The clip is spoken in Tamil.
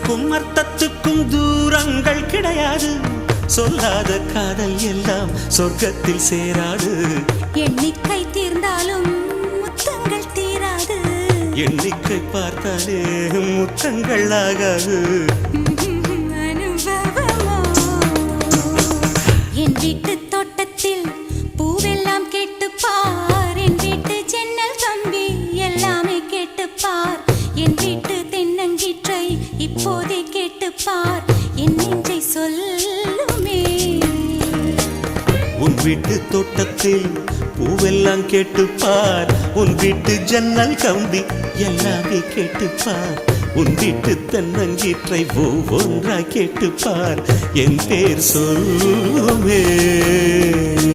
சொல்லுக்கும் அர்த்தத்துக்கும் தூரங்கள் கிடையாது. சொல்லாத காதல் எல்லாம் சொர்க்கத்தில் சேராது. எண்ணிக்கை தீர்ந்தாலும் முத்தங்கள் தீராது. எண்ணிக்கை பார்த்தாலே முத்தங்கள் ஆகாது. என் வீட்டு தோட்டத்தில் பூவெல்லாம் கேட்டுப்பார். என் வீட்டு ஜன்னல் கம்பி எல்லாமே கேட்டுப்பார். என் வீட்டு தென்னங்கீற்றை இப்போதே கேட்டுப்பார். என் நெஞ்சை சொல்லுமே. உன் வீட்டு தோட்டத்தில் பூவெல்லாம் கேட்டுப்பார். உன் வீட்டு ஜன்னல் கம்பி எல்லாமே கேட்டுப்பார். உன் வீட்டு தென்னங்கீற்றை ஒவ்வொன்றாய் கேட்டுப்பார். என் பேர் சொல்லுமே.